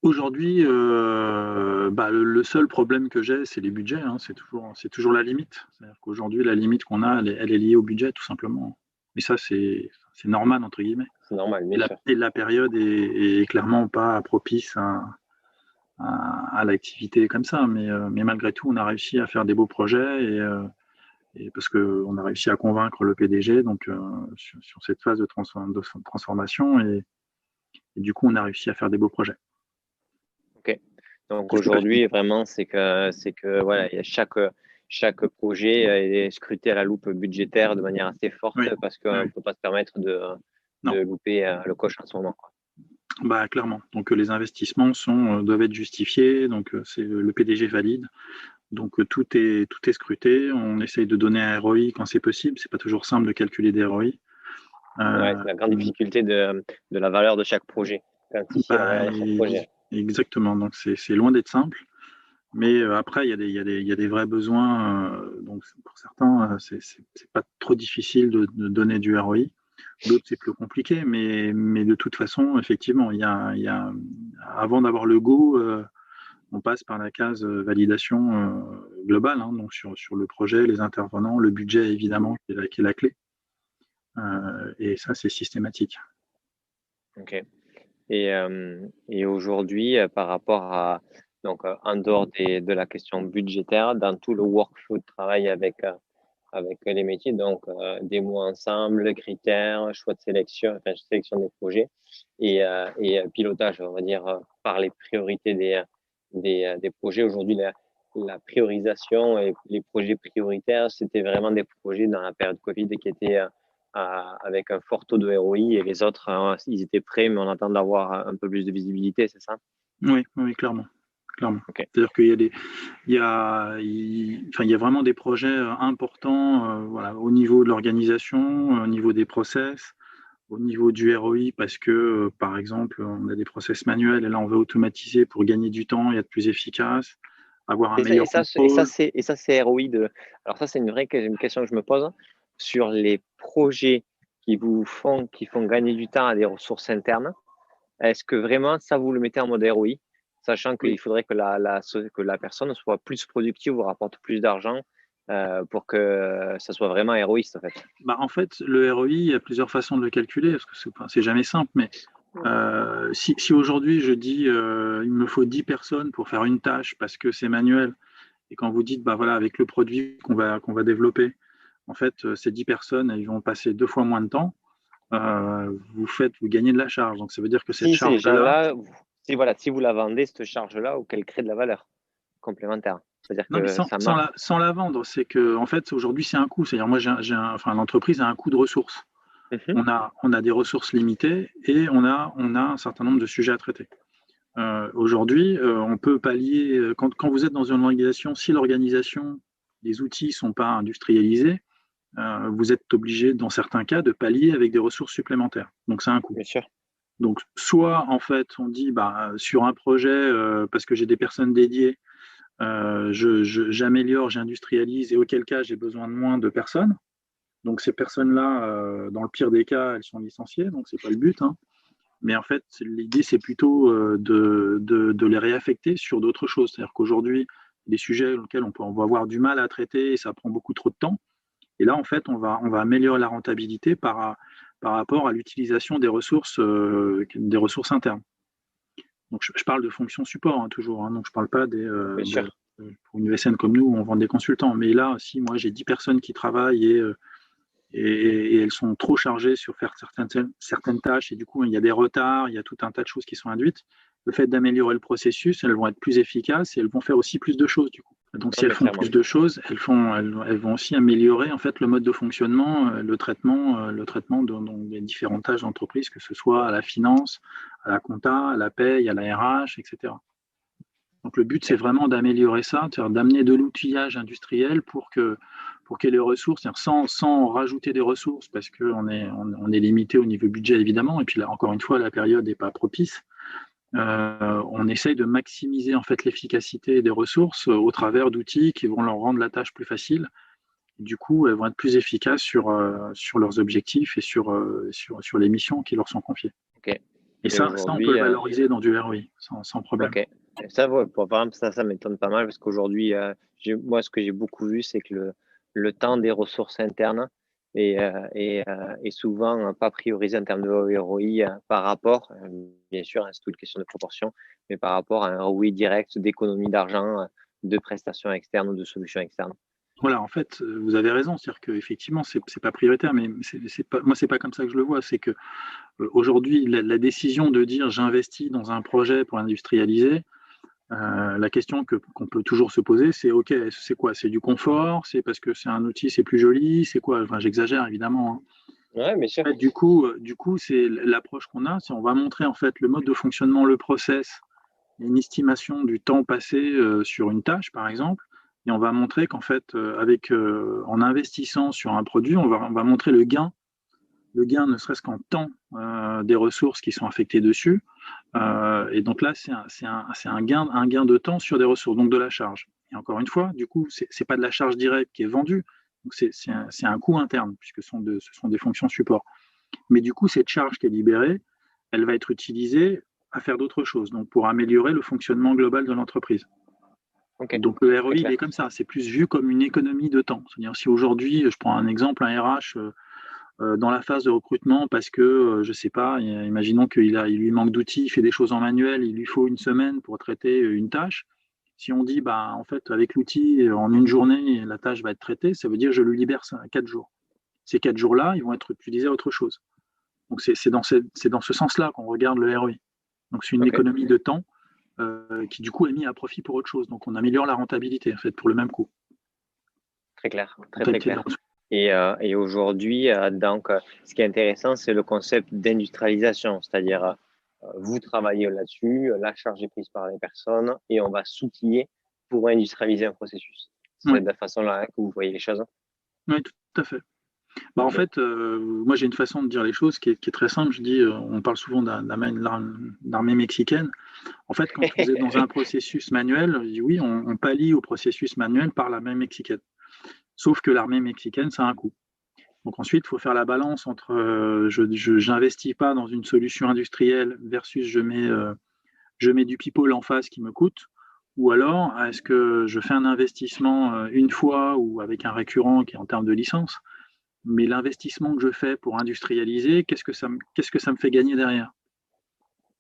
Aujourd'hui, le seul problème que j'ai, c'est les budgets, hein. C'est toujours la limite. C'est-à-dire qu'aujourd'hui, la limite qu'on a, elle est liée au budget, tout simplement. Mais ça, c'est normal, entre guillemets. C'est normal, bien sûr. Et la période est clairement pas propice à l'activité comme ça. Mais malgré tout, on a réussi à faire des beaux projets et parce qu'on a réussi à convaincre le PDG donc, sur cette phase de transformation. Et du coup, on a réussi à faire des beaux projets. Ok. Donc aujourd'hui, vraiment, c'est que voilà, il y a chaque projet est scruté à la loupe budgétaire de manière assez forte parce qu'on ne peut pas se permettre de louper le coche en ce moment, quoi. Clairement. Donc les investissements doivent être justifiés. Donc c'est le PDG valide. Donc tout est scruté. On essaye de donner un ROI quand c'est possible. C'est pas toujours simple de calculer des ROI. C'est la grande difficulté de la valeur de chaque projet. Quantifier la valeur de chaque projet. Exactement. Donc c'est loin d'être simple. Mais après, il y a des vrais besoins. Donc pour certains, c'est pas trop difficile de donner du ROI. D'autres, c'est plus compliqué. Mais de toute façon, effectivement, il y a avant d'avoir le go, on passe par la case validation globale, hein, donc sur le projet, les intervenants, le budget évidemment qui est la clé. Et ça, c'est systématique. Ok. Et aujourd'hui, par rapport à donc en dehors de la question budgétaire, dans tout le workflow de travail avec les métiers, donc démo ensemble, critères, choix de sélection, sélection des projets et pilotage, on va dire, par les priorités des projets. Aujourd'hui, la priorisation et les projets prioritaires, c'était vraiment des projets dans la période Covid qui étaient avec un fort taux de ROI et les autres, ils étaient prêts, mais on attend d'avoir un peu plus de visibilité, c'est ça? Oui, clairement. Okay. C'est-à-dire qu'il y a vraiment des projets importants au niveau de l'organisation, au niveau des process, au niveau du ROI, parce que, par exemple, on a des process manuels et là, on veut automatiser pour gagner du temps et être plus efficace, avoir un meilleur contrôle. Et ça, c'est ROI de… Alors ça, c'est une question que je me pose sur les projets qui font gagner du temps à des ressources internes. Est-ce que vraiment, ça, vous le mettez en mode ROI, sachant qu'il faudrait que la personne soit plus productive ou rapporte plus d'argent pour que ça soit vraiment héroïste, en fait? En fait, le ROI, il y a plusieurs façons de le calculer, parce que c'est jamais simple, mais si aujourd'hui je dis il me faut 10 personnes pour faire une tâche parce que c'est manuel, et quand vous dites avec le produit qu'on va développer, en fait, ces 10 personnes, ils vont passer 2 fois moins de temps, vous gagnez de la charge. Donc ça veut dire que cette charge-là… Si vous la vendez, cette charge-là, ou qu'elle crée de la valeur complémentaire. C'est-à-dire que sans la vendre, c'est que en fait aujourd'hui c'est un coût. C'est-à-dire moi l'entreprise a un coût de ressources. On a des ressources limitées et on a un certain nombre de sujets à traiter. Aujourd'hui, on peut pallier quand vous êtes dans une organisation, si l'organisation, les outils sont pas industrialisés, vous êtes obligé dans certains cas de pallier avec des ressources supplémentaires. Donc c'est un coût. Bien sûr. Donc soit en fait on dit sur un projet parce que j'ai des personnes dédiées, j'améliore, j'industrialise et auquel cas j'ai besoin de moins de personnes. Donc ces personnes-là, dans le pire des cas, elles sont licenciées, donc c'est pas le but, hein. Mais en fait, l'idée c'est plutôt de les réaffecter sur d'autres choses. C'est-à-dire qu'aujourd'hui, des sujets auxquels on va avoir du mal à traiter et ça prend beaucoup trop de temps. Et là, en fait, on va améliorer la rentabilité par rapport à l'utilisation des ressources internes. Donc, je parle de fonctions support, hein, toujours. Hein, donc, je ne parle pas pour une ESN comme nous, où on vend des consultants. Mais là, si moi, j'ai 10 personnes qui travaillent et elles sont trop chargées sur faire certaines tâches, et du coup, il y a des retards, il y a tout un tas de choses qui sont induites. Le fait d'améliorer le processus, elles vont être plus efficaces et elles vont faire aussi plus de choses, du coup. Donc, si elles font plus de choses, elles vont aussi améliorer en fait le mode de fonctionnement, le traitement des différentes tâches d'entreprise, que ce soit à la finance, à la compta, à la paye, à la RH, etc. Donc, le but, c'est vraiment d'améliorer ça, c'est-à-dire d'amener de l'outillage industriel pour qu'il y ait les ressources, sans rajouter des ressources, parce qu'on est limité au niveau budget, évidemment, et puis là, encore une fois, la période n'est pas propice. On essaye de maximiser en fait l'efficacité des ressources au travers d'outils qui vont leur rendre la tâche plus facile. Du coup, elles vont être plus efficaces sur leurs objectifs et sur les missions qui leur sont confiées. Ok. Et Et ça, on peut aujourd'hui, le valoriser dans du ROI, sans problème. ok. Et ça, ouais, par exemple, ça m'étonne pas mal parce qu'aujourd'hui, moi, ce que j'ai beaucoup vu, c'est que le temps des ressources internes est souvent pas priorisé en termes de ROI par rapport, bien sûr, hein, c'est toute une question de proportion, mais par rapport à un ROI direct d'économie d'argent, de prestations externes ou de solutions externes. Voilà, en fait, vous avez raison, c'est-à-dire qu'effectivement, c'est pas prioritaire, mais moi, c'est pas comme ça que je le vois. C'est que aujourd'hui, la décision de dire j'investis dans un projet pour industrialiser, la question qu'on peut toujours se poser, c'est OK, c'est quoi? C'est du confort? C'est parce que c'est un outil, c'est plus joli? C'est quoi? Enfin, j'exagère évidemment, hein. Ouais, bien sûr. En fait, du coup, c'est l'approche qu'on a, c'est on va montrer en fait le mode de fonctionnement, le process, une estimation du temps passé sur une tâche, par exemple, et on va montrer qu'en fait, en investissant sur un produit, on va montrer le gain ne serait-ce qu'en temps des ressources qui sont affectées dessus. Et donc là, c'est un gain de temps sur des ressources, donc de la charge. Et encore une fois, du coup, c'est pas de la charge directe qui est vendue, donc c'est un coût interne, puisque ce sont des fonctions support. Mais du coup, cette charge qui est libérée, elle va être utilisée à faire d'autres choses, donc pour améliorer le fonctionnement global de l'entreprise. Ok, Donc le ROI, très il clair. est comme ça, c'est plus vu comme une économie de temps. C'est-à-dire si aujourd'hui, je prends un exemple, un RH dans la phase de recrutement parce que, je ne sais pas, imaginons il lui manque d'outils, il fait des choses en manuel, il lui faut une semaine pour traiter une tâche. Si on dit, bah, en fait, avec l'outil, en une journée, la tâche va être traitée, ça veut dire que je lui libère 4 jours. Ces 4 jours-là, ils vont être utilisés à autre chose. Donc c'est dans ce sens-là qu'on regarde le ROI. Donc c'est une Ok, économie de temps qui du coup est mise à profit pour autre chose. Donc on améliore la rentabilité en fait pour le même coût. très clair, très très Rentabilité des clair. ressources. Et aujourd'hui, donc, ce qui est intéressant, c'est le concept d'industrialisation, c'est-à-dire vous travaillez là-dessus, la charge est prise par les personnes et on va s'outiller pour industrialiser un processus. C'est Oui, de la façon-là que vous voyez les choses. oui, tout à fait. Bah, en Ok. fait, moi j'ai une façon de dire les choses qui est très simple. Je dis, on parle souvent d'armée mexicaine. En fait, quand vous êtes dans un processus manuel, je dis oui, on pallie au processus manuel par l'armée mexicaine. Sauf que l'armée mexicaine, ça a un coût. Donc ensuite, il faut faire la balance entre je n'investis pas dans une solution industrielle versus je mets du people en face qui me coûte. Ou alors, est-ce que je fais un investissement une fois ou avec un récurrent qui est en termes de licence, mais l'investissement que je fais pour industrialiser, qu'est-ce que ça me fait gagner derrière?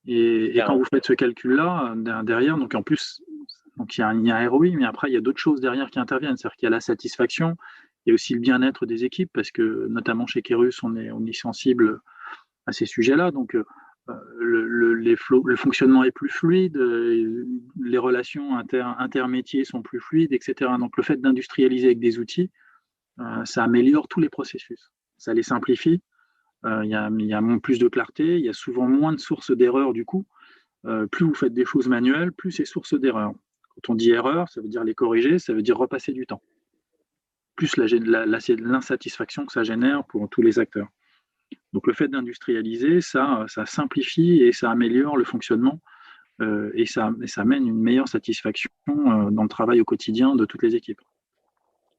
Et quand Clairement. vous faites ce calcul-là, derrière, donc en plus, donc il y a un ROI, mais après, il y a d'autres choses derrière qui interviennent. C'est-à-dire qu'il y a la satisfaction, il y a aussi le bien-être des équipes, parce que notamment chez Kerus, on est sensible à ces sujets-là. Donc, le fonctionnement est plus fluide, les relations intermétiers sont plus fluides, etc. Donc, le fait d'industrialiser avec des outils, ça améliore tous les processus. Ça les simplifie. Il y a plus de clarté, il y a souvent moins de sources d'erreurs du coup. Plus vous faites des choses manuelles, plus c'est source d'erreurs. Quand on dit erreur, ça veut dire les corriger, ça veut dire repasser du temps. Plus l'insatisfaction que ça génère pour tous les acteurs. Donc le fait d'industrialiser, ça simplifie et ça améliore le fonctionnement et ça amène une meilleure satisfaction dans le travail au quotidien de toutes les équipes.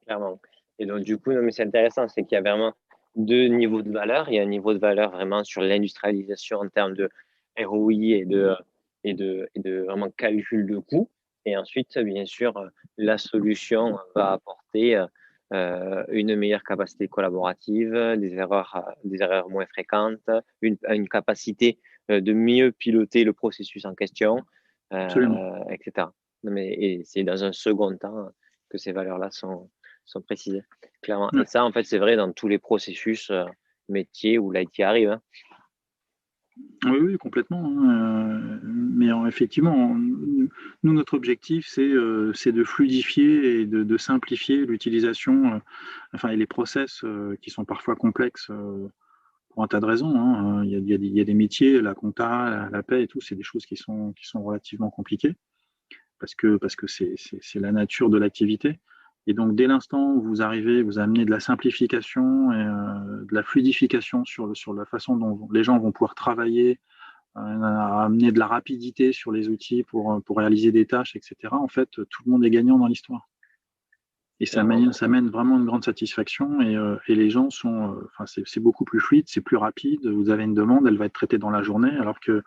Clairement. Et donc, du coup, non, mais c'est intéressant, c'est qu'il y a vraiment deux niveaux de valeur. Il y a un niveau de valeur vraiment sur l'industrialisation en termes de ROI et de vraiment calcul de coût. Et ensuite, bien sûr, la solution va apporter une meilleure capacité collaborative, des erreurs moins fréquentes, une capacité de mieux piloter le processus en question, Absolument. etc. Et c'est dans un second temps que ces valeurs-là sont précisées, clairement. Ouais. Et ça, en fait, c'est vrai dans tous les processus métiers où l'IT arrive. Hein. Oui, oui, complètement, hein. Mais effectivement, nous, notre objectif, c'est de fluidifier et de simplifier l'utilisation, enfin, et les process qui sont parfois complexes pour un tas de raisons, hein. Il y a des métiers, la compta, la paie et tout, c'est des choses qui sont relativement compliquées parce que c'est la nature de l'activité. Et donc, dès l'instant où vous arrivez, vous amenez de la simplification et de la fluidification sur la façon dont les gens vont pouvoir travailler, à amener de la rapidité sur les outils pour réaliser des tâches, etc. En fait, tout le monde est gagnant dans l'histoire. Et ça mène vraiment une grande satisfaction et les gens sont, c'est beaucoup plus fluide, c'est plus rapide. Vous avez une demande, elle va être traitée dans la journée, alors que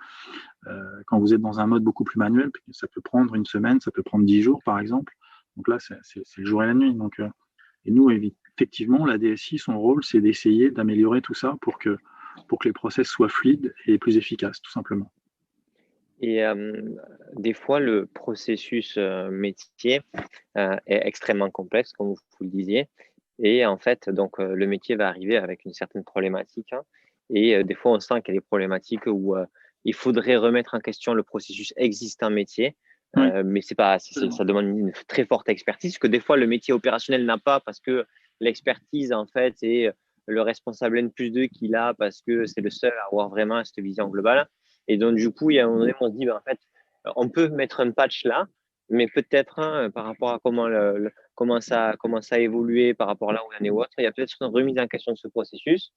quand vous êtes dans un mode beaucoup plus manuel, ça peut prendre une semaine, ça peut prendre 10 jours par exemple. Donc là, c'est le jour et la nuit. Donc, et nous, effectivement, la DSI, son rôle, c'est d'essayer d'améliorer tout ça pour que les process soient fluides et plus efficaces, tout simplement. Et des fois, le processus métier est extrêmement complexe, comme vous le disiez. Et en fait, donc, le métier va arriver avec une certaine problématique. Hein, et des fois, on sent qu'il y a des problématiques où il faudrait remettre en question le processus existant métier. Oui. Mais ça demande une très forte expertise que des fois, le métier opérationnel n'a pas parce que l'expertise, en fait, est le responsable N+2 qu'il a parce que c'est le seul à avoir vraiment cette vision globale. Et donc, du coup, il y a un moment donné, on se dit, en fait, on peut mettre un patch là, mais peut-être par rapport à comment ça a évolué par rapport à là où on est ou autre, il y a peut-être une remise en question de ce processus.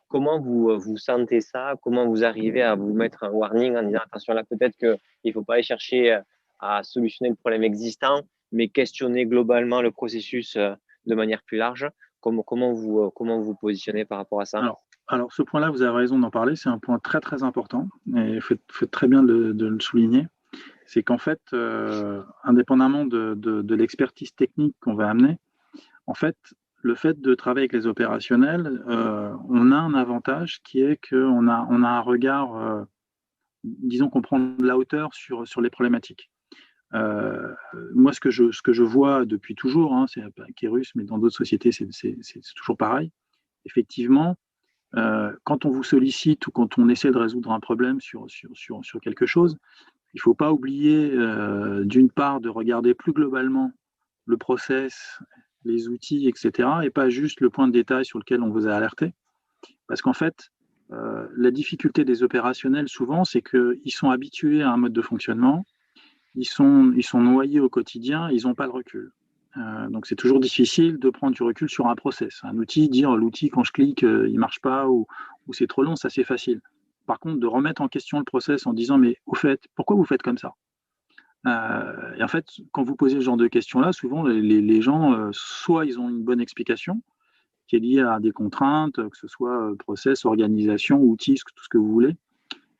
Comment vous sentez ça? Comment vous arrivez à vous mettre un warning en disant, attention là, peut-être qu'il ne faut pas aller chercher à solutionner le problème existant, mais questionner globalement le processus de manière plus large. Comment vous positionnez par rapport à ça? Alors, ce point-là, vous avez raison d'en parler, c'est un point très très important et faites très bien de le souligner. C'est qu'en fait, indépendamment de l'expertise technique qu'on va amener, en fait, le fait de travailler avec les opérationnels, on a un avantage qui est qu'on a un regard, disons qu'on prend de la hauteur sur les problématiques. Moi, ce que je vois depuis toujours, hein, c'est pas Kerus, mais dans d'autres sociétés, c'est toujours pareil. Effectivement, quand on vous sollicite ou quand on essaie de résoudre un problème sur quelque chose, il ne faut pas oublier, d'une part, de regarder plus globalement le process, les outils, etc., et pas juste le point de détail sur lequel on vous a alerté. Parce qu'en fait, la difficulté des opérationnels, souvent, c'est qu'ils sont habitués à un mode de fonctionnement, ils sont noyés au quotidien, ils n'ont pas le recul. Donc c'est toujours difficile de prendre du recul sur un process. Un outil, dire l'outil quand je clique, il ne marche pas ou c'est trop long, ça c'est facile. Par contre, de remettre en question le process en disant mais au fait, pourquoi vous faites comme ça? Et en fait, quand vous posez ce genre de questions-là, souvent les gens, soit ils ont une bonne explication qui est liée à des contraintes, que ce soit process, organisation, outils, tout ce que vous voulez.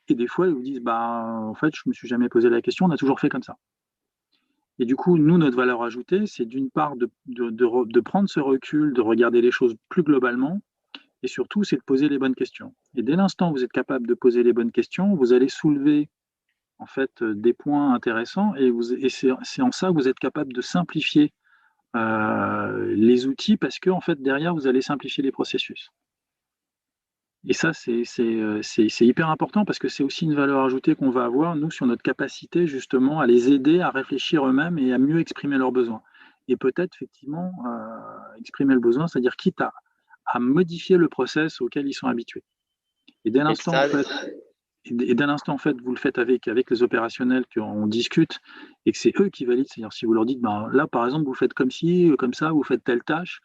Et des fois, ils vous disent bah en fait, je ne me suis jamais posé la question, on a toujours fait comme ça. Et du coup, nous, notre valeur ajoutée, c'est d'une part de prendre ce recul, de regarder les choses plus globalement, et surtout, c'est de poser les bonnes questions. Et dès l'instant où vous êtes capable de poser les bonnes questions, vous allez soulever en fait des points intéressants, et c'est en ça que vous êtes capable de simplifier les outils, parce que en fait, derrière, vous allez simplifier les processus. Et ça, c'est hyper important parce que c'est aussi une valeur ajoutée qu'on va avoir, nous, sur notre capacité justement à les aider à réfléchir eux-mêmes et à mieux exprimer leurs besoins. Et peut-être effectivement exprimer le besoin, c'est-à-dire quitte à modifier le process auquel ils sont habitués. Et dès l'instant, en fait, vous le faites avec les opérationnels, qu'on discute et que c'est eux qui valident, c'est-à-dire si vous leur dites, ben, là, par exemple, vous faites comme ci, comme ça, vous faites telle tâche,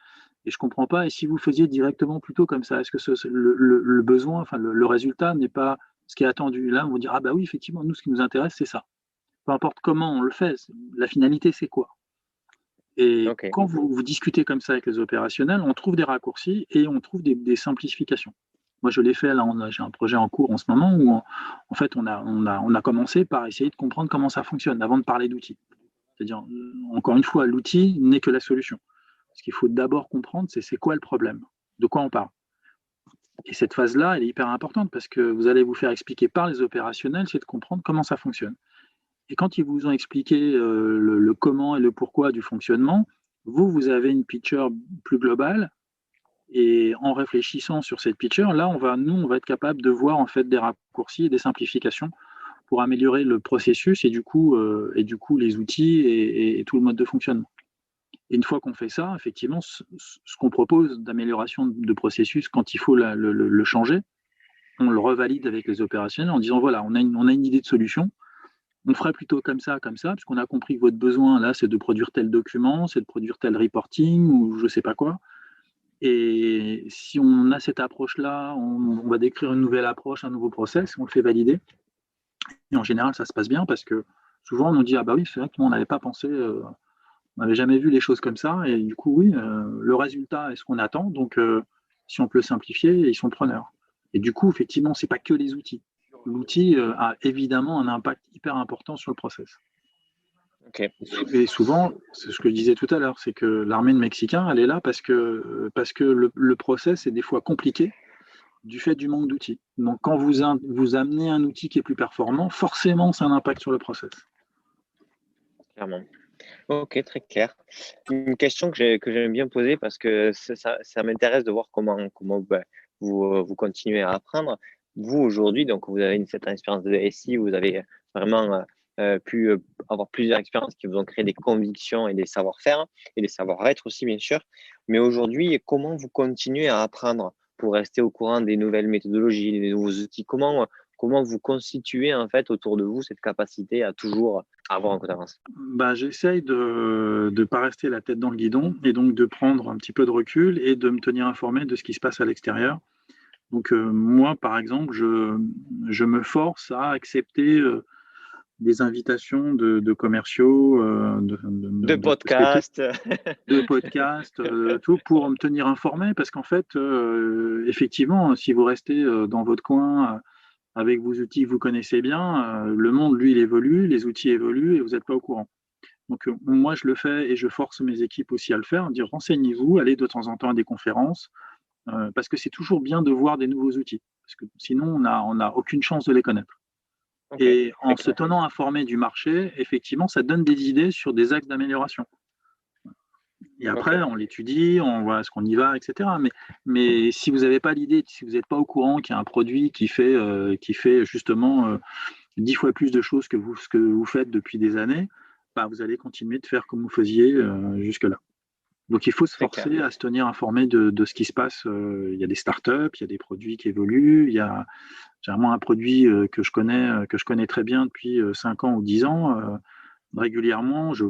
et je ne comprends pas, et si vous faisiez directement plutôt comme ça, est-ce que le besoin, enfin le résultat n'est pas ce qui est attendu? Là, on va dire, ah bah oui, effectivement, nous, ce qui nous intéresse, c'est ça. Peu importe comment on le fait, la finalité, c'est quoi? Et quand vous discutez comme ça avec les opérationnels, on trouve des raccourcis et on trouve des simplifications. Moi, je l'ai fait, là, j'ai un projet en cours en ce moment où, en fait, on a commencé par essayer de comprendre comment ça fonctionne avant de parler d'outils. C'est-à-dire, encore une fois, l'outil n'est que la solution. Ce qu'il faut d'abord comprendre, c'est quoi le problème, de quoi on parle. Et cette phase-là, elle est hyper importante parce que vous allez vous faire expliquer par les opérationnels, c'est de comprendre comment ça fonctionne. Et quand ils vous ont expliqué le comment et le pourquoi du fonctionnement, vous avez une picture plus globale. Et en réfléchissant sur cette picture, là, on va être capable de voir en fait des raccourcis et des simplifications pour améliorer le processus et du coup les outils et tout le mode de fonctionnement. Et une fois qu'on fait ça, effectivement, ce qu'on propose d'amélioration de processus, quand il faut le changer, on le revalide avec les opérationnels en disant voilà, on a une idée de solution, on ferait plutôt comme ça, puisqu'on a compris que votre besoin, là, c'est de produire tel document, c'est de produire tel reporting ou je ne sais pas quoi. Et si on a cette approche-là, on va décrire une nouvelle approche, un nouveau process, on le fait valider. Et en général, ça se passe bien parce que souvent, on nous dit ah bah oui, c'est vrai qu'on n'avait pas pensé On n'avait jamais vu les choses comme ça. Et du coup, oui, le résultat est ce qu'on attend. Donc, si on peut simplifier, ils sont preneurs. Et du coup, effectivement, ce n'est pas que les outils. L'outil a évidemment un impact hyper important sur le process. Ok. Et souvent, c'est ce que je disais tout à l'heure, c'est que l'armée de Mexicains, elle est là parce que le process est des fois compliqué du fait du manque d'outils. Donc, quand vous amenez un outil qui est plus performant, forcément, c'est un impact sur le process. Clairement. Ok, très clair. Une question que j'aime bien poser parce que ça m'intéresse de voir comment vous continuez à apprendre. Vous, aujourd'hui, donc vous avez cette expérience de SI, vous avez vraiment pu avoir plusieurs expériences qui vous ont créé des convictions et des savoir-faire et des savoir-être aussi, bien sûr. Mais aujourd'hui, comment vous continuez à apprendre pour rester au courant des nouvelles méthodologies, des nouveaux outils? Comment vous constituez en fait autour de vous cette capacité à toujours avoir un coup d'avance? J'essaye de ne pas rester la tête dans le guidon et donc de prendre un petit peu de recul et de me tenir informé de ce qui se passe à l'extérieur. Donc, moi, par exemple, je me force à accepter des invitations de commerciaux, De de sociétés, podcast. de podcasts, tout pour me tenir informé parce qu'en fait, effectivement, si vous restez dans votre coin avec vos outils que vous connaissez bien, le monde, lui, il évolue, les outils évoluent et vous n'êtes pas au courant. Donc, moi, je le fais et je force mes équipes aussi à le faire, dire renseignez-vous, allez de temps en temps à des conférences, parce que c'est toujours bien de voir des nouveaux outils, parce que sinon, on n'a aucune chance de les connaître. Ok, Et en très se clair. tenant informé du marché, effectivement, ça donne des idées sur des axes d'amélioration. Et Ok, après, on l'étudie, on voit ce qu'on y va, etc. Mais si vous n'avez pas l'idée, si vous n'êtes pas au courant qu'il y a un produit qui fait justement 10 fois plus de choses que ce que vous faites depuis des années, vous allez continuer de faire comme vous faisiez jusque-là. Donc il faut se très clair. forcer à se tenir informé de ce qui se passe. Il y a des startups, il y a des produits qui évoluent. Il y a généralement un produit que je connais très bien depuis 5 ans ou 10 ans. Régulièrement, je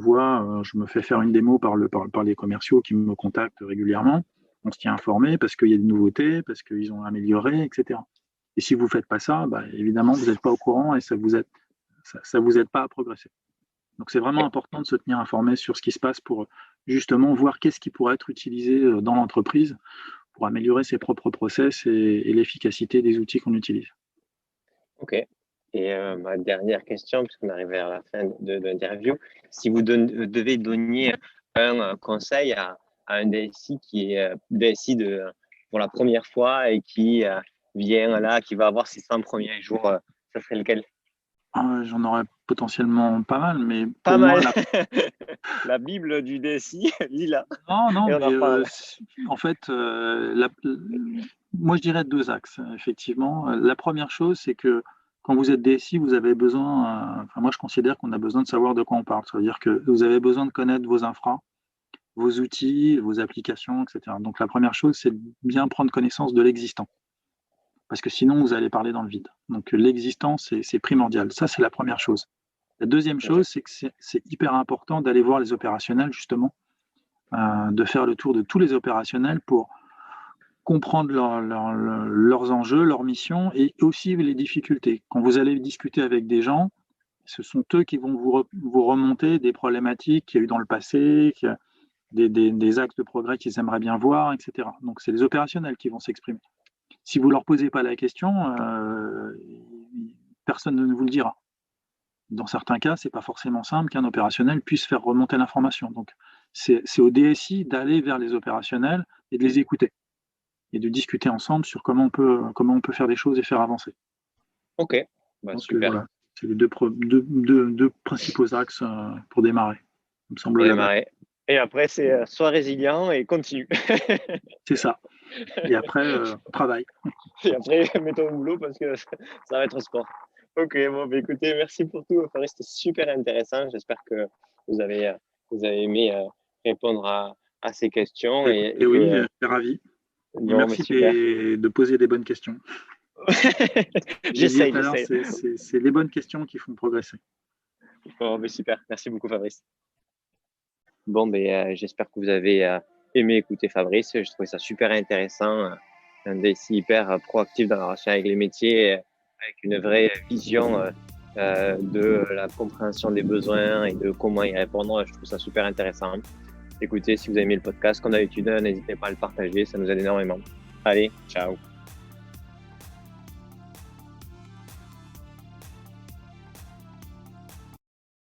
me fais faire une démo par les commerciaux qui me contactent régulièrement. On se tient informé parce qu'il y a des nouveautés, parce qu'ils ont amélioré, etc. Et si vous ne faites pas ça, évidemment, vous n'êtes pas au courant et ça vous aide pas à progresser. Donc, c'est vraiment Ok, important de se tenir informé sur ce qui se passe pour justement voir qu'est-ce qui pourrait être utilisé dans l'entreprise pour améliorer ses propres process et l'efficacité des outils qu'on utilise. ok. Et ma dernière question, puisqu'on arrive vers la fin de l'interview, si vous devez donner un conseil à un DSI qui est DSI pour la première fois et qui vient là, qui va avoir ses 100 premiers jours, ça serait lequel? J'en aurais potentiellement pas mal, mais Pas pour moi, mal. La Bible du DSI, lis-la non, non, et on mais en parle. en fait, moi je dirais deux axes, effectivement. La première chose, c'est que quand vous êtes DSI, vous avez besoin, enfin moi je considère qu'on a besoin de savoir de quoi on parle. Ça veut dire que vous avez besoin de connaître vos infras, vos outils, vos applications, etc. Donc la première chose, c'est de bien prendre connaissance de l'existant, parce que sinon vous allez parler dans le vide. Donc l'existant, c'est primordial. Ça, c'est la première chose. La deuxième Ok, chose, c'est que c'est hyper important d'aller voir les opérationnels, justement, de faire le tour de tous les opérationnels pour comprendre leurs enjeux, leurs missions et aussi les difficultés. Quand vous allez discuter avec des gens, ce sont eux qui vont vous remonter des problématiques qu'il y a eu dans le passé, des axes de progrès qu'ils aimeraient bien voir, etc. Donc c'est les opérationnels qui vont s'exprimer. Si vous ne leur posez pas la question, personne ne vous le dira. Dans certains cas, ce n'est pas forcément simple qu'un opérationnel puisse faire remonter l'information. Donc c'est au DSI d'aller vers les opérationnels et de les écouter et de discuter ensemble sur comment on peut faire des choses et faire avancer. ok, Je bah, pense que super. voilà, c'est les deux principaux axes pour démarrer. Ça me semble Et la base. démarrer. Et après, c'est sois résilient et continue. C'est ça. Et après, on travaille. Et après, mets-toi au boulot parce que ça va être sport. Ok, bon, bah, écoutez, merci pour tout. Fabrice, c'était super intéressant. J'espère que vous avez, euh, vous avez aimé répondre à ces questions Écoutez, et que, oui, je suis ravi. Et bon, mais merci super. de poser des bonnes questions. J'ai dit J'essaye, tout à l'heure, j'essaye. c'est les bonnes questions qui font progresser. Bon, mais super. Merci beaucoup, Fabrice. Bon, ben, j'espère que vous avez aimé écouter Fabrice. Je trouvais ça super intéressant. Un DSI hyper proactif dans la relation avec les métiers, avec une vraie vision de la compréhension des besoins et de comment y répondre. Je trouve ça super intéressant. Écoutez, si vous avez aimé le podcast, comme d'habitude, n'hésitez pas à le partager, ça nous aide énormément. Allez, ciao.